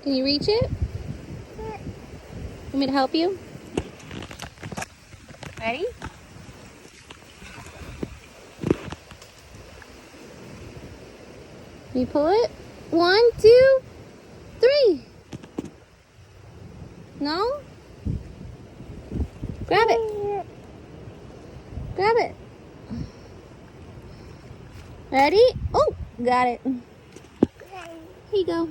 Can you reach it? Want me to help you? Ready? Can you pull it? 1, 2, 3. No? Grab it. Grab it. Ready? Oh, got it. Here you go.